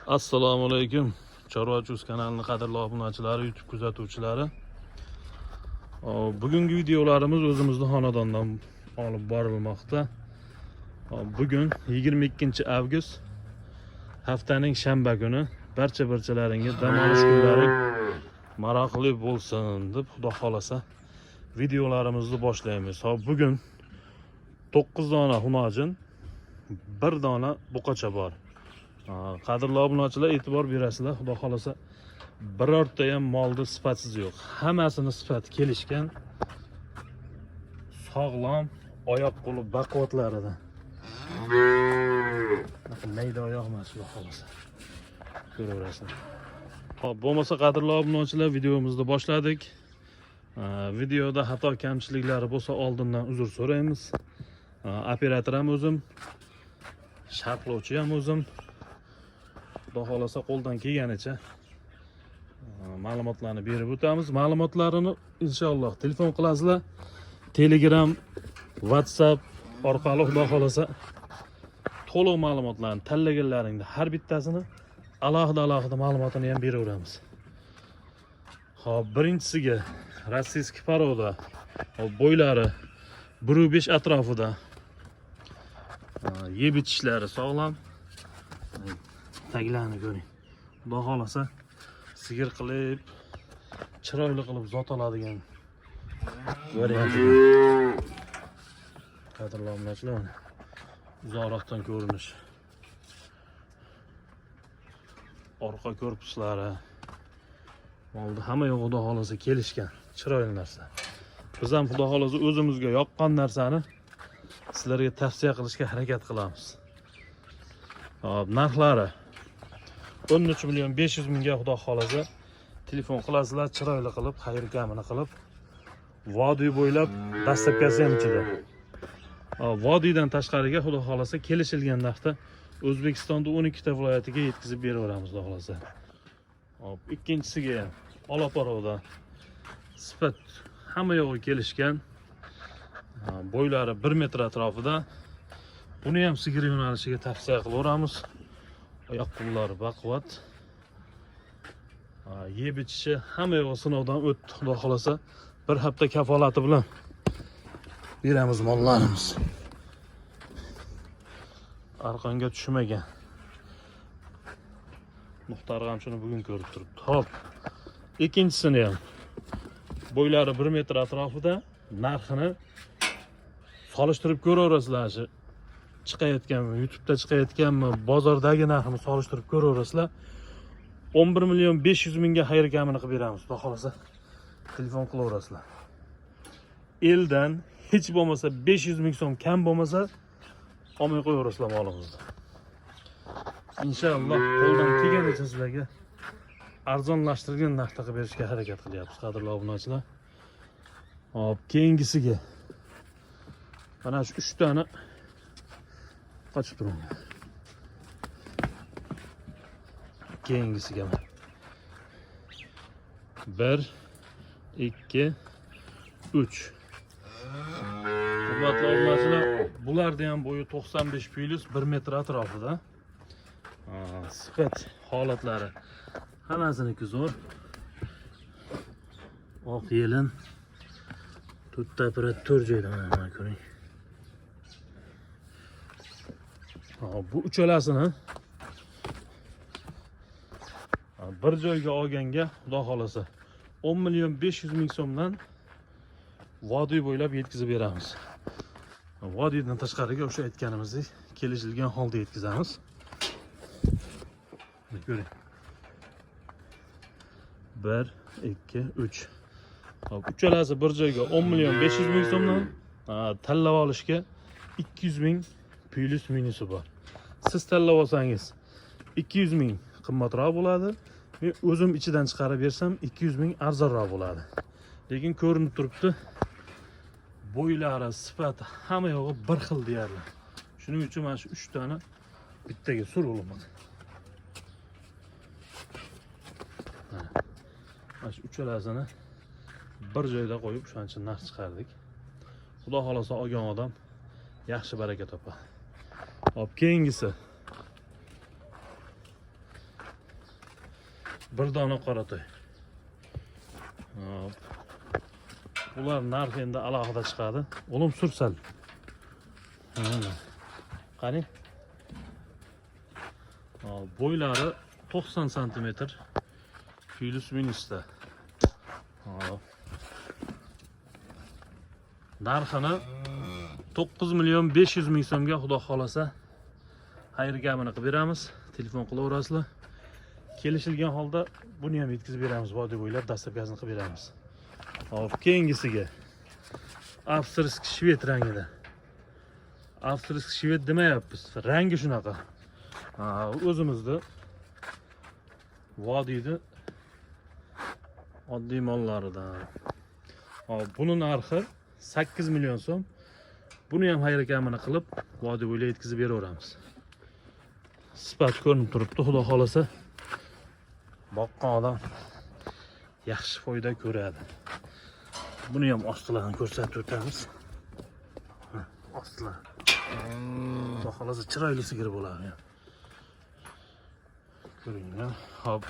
Assalomu alaykum. Chorvachi kanalining qadrli obunachilari, YouTube kuzatuvchilari. Bugungi videolarimiz o'zimizning xonadondan olib borilmoqda. Bugun 22-avgust haftaning shanba kuni. Barcha-barchalaringiz dam olish kunlaring maroqli bo'lsin deb Xudo xolasa videolarimizni boshlaymiz. Bugun 9 dona xunojin, 1 dona buqacha bor. Qadrli obunachilar, e'tibor berasizlar. Xudo xolasa birorta ham molda sifatsiz yo'q. Hammasini sifati kelishgan, sog'lom, oyoq qo'li baquvvatlaridan. Mayda oyoq emas, xudo xolasa. Ko'raverasizlar. Xo'p, bo'lmasa qadrli obunachilar, videomizni boshladik. Videoda xato kamchiliklari bo'lsa oldindan uzr so'raymiz. Operator ham o'zim, sharhlovchi ham o'zim. Xudo xolasa qo'ldan kelganicha ma'lumotlarni berib o'tamiz. Ma'lumotlarini inshaalloh telefon qilasizlar. Telegram, WhatsApp orqali xudo xolasa to'liq ma'lumotlarni tanlaganlaringda har bittasini alohida ma'lumotini ham beraveramiz. Xo'p, birinchisiga rossiyskiy poroda, bo'ylari 1.5 atrofida, yeb ichishlari sog'lom. Taglarni ko'ring. Xudo xolasa sigir qilib, chiroyli qilib zot oladigan variant. Qadrli obunachilar, uzoqroqdan ko'rinish. Orqa korpuslari, molda hamma yo'q xudo xolasa kelishgan, chiroyli narsa. Biz ham xudo xolasa o'zimizga yoqqan narsani sizlarga tavsiya qilishga harakat qilamiz. Hop, narxlari 13.500.000 ga xudo xolasa telefon qilasizlar, chiroyli qilib, xayr kamini qilib, vodiy bo'ylab dastlabkasi ham ichida. Vodiydan tashqariga xudo xolasa kelishilgan narxda O'zbekistonda 12 ta viloyatiga yetkazib beraveramiz xudo xolasa. Hop, ikkinchisiga olaparoda sifat hamma yo'g'i kelishgan, bo'ylari 1 metr atrofida. Buni ham sigir yo'nalishiga tavsiya qilaveramiz. Oyoq qo'llari baquvvat. Yeb ichishi hamma yo'g'i sinovdan o'tdi. Xudo xolasa bir hafta kafolati bilan beramiz mollarimiz. Arqonga tushmagan. Muxtar ham shuni bugun ko'rib turibdi. Hop. Ikkinchisini ham bo'ylari 1 metr atrofida, narxini solishtirib ko'raverasizlar. Chiqayotganmi, YouTube'da chiqayotganmi, bozordagi narxini solishtirib ko'raverasizlar. 11.500.000 ga xayr kamini qilib beramiz. Xudo xolasa telefon qilaverasizlar. Eldan hech bo'lmasa 500.000 so'm kam bo'lmasa olmay qo'yaverasizlar molimizni. Inshaalloh qo'ldan kelganicha sizlarga arzonlashtirgan narxda qilib berishga harakat qilyapmiz, qadrli obunachilar. Hop, keyingisiga mana shu 3 dona qochib turing. Keyingisiga 1 2 3. Hurmatli obunachilar, bularning ham bo'yi 95 plus 1 metr atrofida. Sifat holatlari hammasiniki zo'r. Oq yelin, to'rtta operator joyda mana ko'ring. Bu uchalasini bir joyga olganga xudo xolasa 10.500.000 so'mdan vodiy bo'ylab yetkazib beramiz. Vodiydan tashqariga o'sha aytganimizdek kelishilgan holda yetkazamiz. Ko'ring. 1 2 3. Hop, uchalasi bir joyga 10.500.000 so'mdan tanlab olishga 200.000 plus minusi bor. Siz tanlab olsangiz 200.000 qimmatroq bo'ladi. Men o'zim ichidan chiqarib bersam 200.000 arzonroq bo'ladi. Lekin ko'rinib turibdi, bo'ylari, sifati hamma yo'g'i bir xil deyarli. Shuning uchun mana shu 3 tani bittaga surulaman. Mana shu uchalasini bir joyda qo'yib shuncha narx chiqardik. Xudo xolasa olgan odam yaxshi baraka topadi. Hop, keyingisi bir dona qoratoy. Hop. Ular narxi endi alohida chiqadi. O'lim sursal. Qani? Bo'ylari 90 cm. Plus minusda. Narxini 9 million 500 ming so'mga xudo xolasa xayr gamini qilib beramiz. Telefon qilaverasizlar. Kelishilgan holda buni ham yetkazib beramiz. Vodiy bo'ylab dastlabkasini qilib beramiz. Hop, keyingisiga avstriyskiy shved rangida. Avstriyskiy shved demayapmiz. Rangi shunaqa. O'zimizda vodiyda oddiy mollaridan. Hop, buni narxi 8 million so'm. Buni ham xayr kamini qilib vodiy bo'ylab yetkazib beraveramiz. Sifat ko'rinib turibdi, xudo xolasa. Boqqan odam yaxshi foyda ko'radi. Buni ham ostilarini ko'rsatib o'tamiz. Ostilar. Xudo xolasa chiroyli sigir bo'ladi. Ko'ringlar. Hop.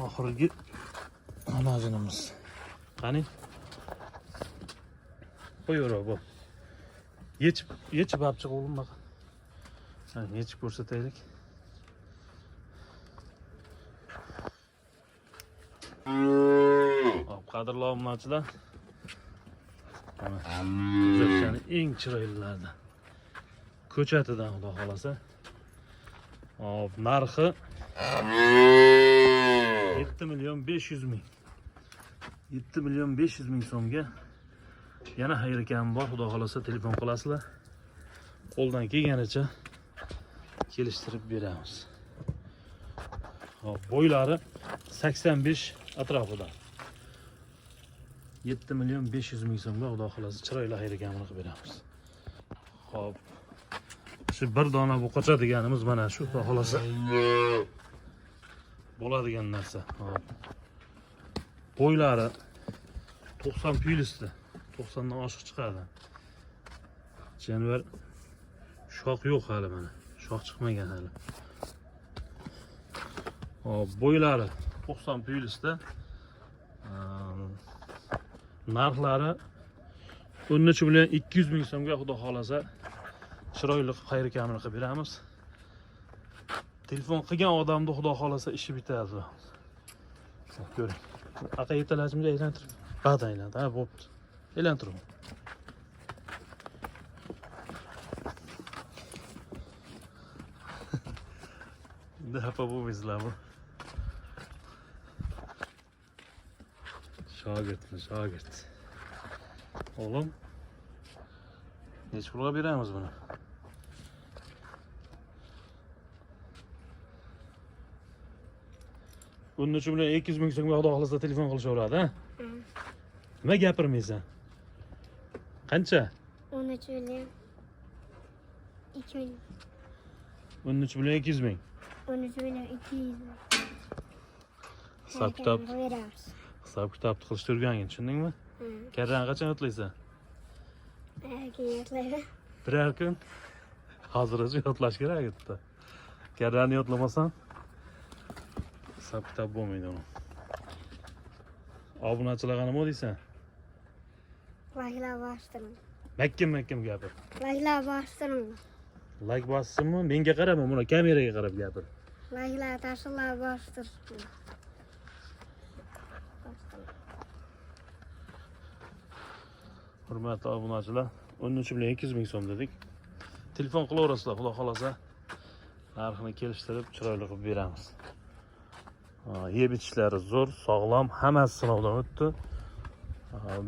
Oxirgi anajinimiz. Qani? Qo'yaver bu. Yechib abchiq o'g'lim baqa. Yechib ko'rsataylik. Hop, qadrli obunachilar. O'zbekistonning eng chiroylilaridan. Ko'chatidan xudo xolasa. Hop, narxi 7 million 500 ming. 7 million 500 ming so'mga yana xayr kam bor, xudo xolasa telefon qilasizlar. Qo'ldan kelganicha kelishtirib beramiz. Hop, bo'ylari 85 atrofida. 7 million 500 ming so'mga xudo xolasa chiroyli xayr kamini qilib beramiz. Hop. Shu bir dona buqacha deganimiz mana shu, xudo xolasa bo'ladigan narsa. Hop. Bo'ylari 90 plyusda. 90 dan oshiq chiqadi. Janvar shoq yo'q hali mana. Shoq chiqmagan hali. Hop, bo'ylari 90 plyusda. Narxlari 13 million 200 ming so'mga xudo xolasa chiroyli xayr kamini qilib beramiz. Telefon qilgan odamda xudo xolasa ishi bitadi. Ko'ring. Aqa yetalashimda aylantirib. Ba'da aylantir. Ha, bo'pti. Aylantirib. Dapa bo'lmaysizlar bu. Shogird. Oğlum. Neç pulga beramiz buni? Bunun uchun bilan 200 ming so'mga xudo xolasa telefon qilishaveradi, ha? Nima gapirmaysan? Qancha? 13 million 2 million. 13 million 200 ming. 13 million 200 ming. Hisob kitobni qilishni o'rgangin, tushundingmi? Karrani qachon yodlaysan? Keyin yodlayman. Birer kun. Hozircha yodlash kerak edi. Karrani yodlamasam hisob kitob bo'lmaydi uni. Obunachilarga nima deysan? Laylar bostirdim. Mahkam gapir. Laylar bostirdim. Like bossinmi? Menga qarama, buni kameraga qarab gapir. Laylar tashlar bostirdim. Hurmatli obunachilar, 13 million 200 ming so'm dedik. Telefon qilaverasizlar, xudo xolasa narxini kelishtirib chiroyli qilib beramiz. Yeb ichishlari zo'r, sog'lom, hammasi sinovdan o'tdi.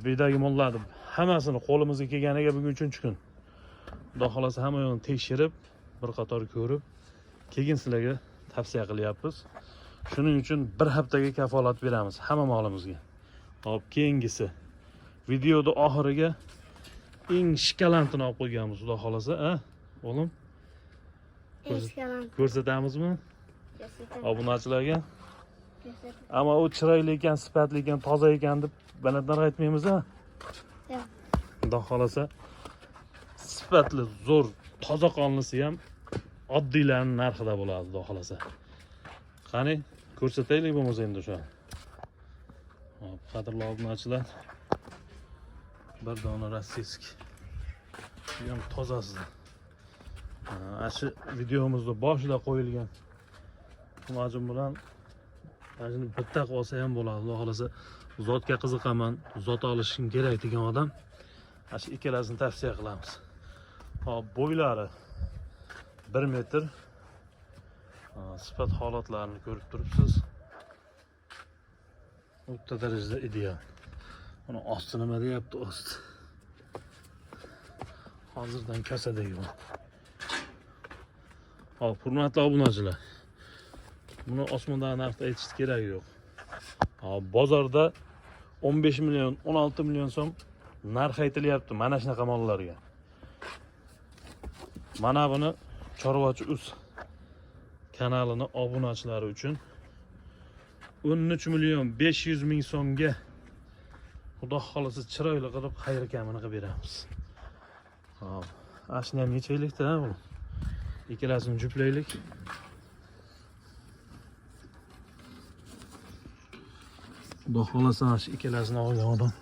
Bu yerdagi mollarni hammasini qo'limizga kelganiga bugun 3-kun. Xudo xolasa hamma yo'qni tekshirib, bir qator ko'rib, keyin sizlarga tavsiya qilyapmiz. Shuning uchun bir haftaga kafolat beramiz hamma molimizga. Hop, keyingisi videoda oxiriga eng shkalantini olib qo'yganmiz, xudo xolasa, ha? O'g'lim. Ko'rsatamizmi? Obunachilarga. Ammo u chiroyli ekan, sifatli ekan, toza ekan deb balanddan aytmaymiz, ha? Yo'q. Xudo xolasa sifatli, zo'r, toza qonlisi ham oddiylarning narxida bo'ladi, xudo xolasa. Qani, ko'rsataylik bo'lmasa endi o'sha. Hop, qadrli obunachilar. Bir dona rossiyskiy. Bu ham tozasi. Shu videomizda boshida qo'yilgan majun bilan majun bitta qolsa ham bo'ladi. Xudo xolasa zotga qiziqaman, zot olishim kerak degan odam shu ikkalasini tavsiya qilamiz. Hop, bo'ylari 1 metr. Sifat holatlarini ko'rib turibsiz. O'ta darajada ideal. Buni osti nima deyapti, osti. Hozirdan kasadagi bu. Hop, hurmatli obunachilar. Buni osmondan narxda aytish kerak yo'q. Hop, bozorda 15 million, 16 million so'm narx aytilyapti mana shunaqa mollarga. Mana buni Chorvachi Uz kanalini obunachilari uchun 13 million 500 ming so'mga xudo xolasa chiroyli qilib xayr kamini qilib beramiz. Hop, ashni ham yechaylikda bu. Ikkalasini juplaylik. Xudo xolasa shu ikkalasini olgan odam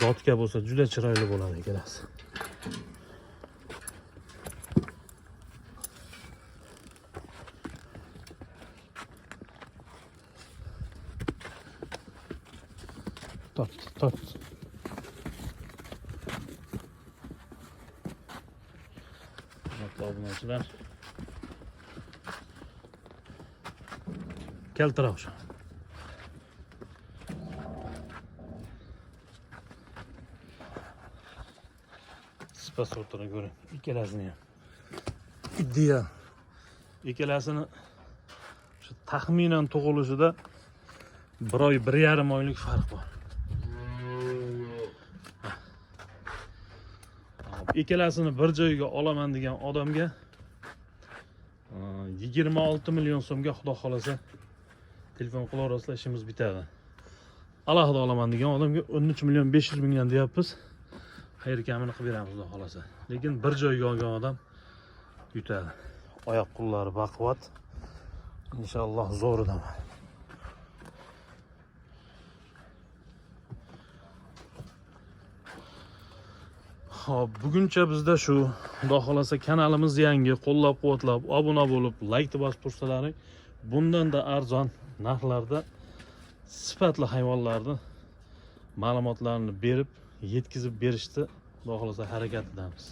zotga bo'lsa juda chiroyli bo'ladi ikkalasi. Tot. Obunachilar. Keltir o'sha. Sifat sortini ko'ring. Ikkalasini ham. Ideal. Ikkalasini shu taxminan tug'ilishida 1 oy, 1,5 oylik farq bor. Ikkalasini bir joyga olaman degan odamga 26 million so'mga xudo xolasa telefon qilaverasizlar, ishimiz bitadi. Alohida olaman degan odamga 13 million 500 mingdan deyapmiz. Xayr kamini qilib beramiz xudo xolasa. Lekin bir joyga olgan odam yutadi. Oyoq qo'llari baquvvat. Inshaalloh zo'ridan. Hop, buguncha bizda shu. Xudo xolasa kanalimiz yangi, qo'llab-quvvatlab, obuna bo'lib, like bosib tursalaring, bundan da arzon narxlarda sifatli hayvonlarni ma'lumotlarini berib, yetkazib berishdi. Xudo xolasa harakat qilamiz.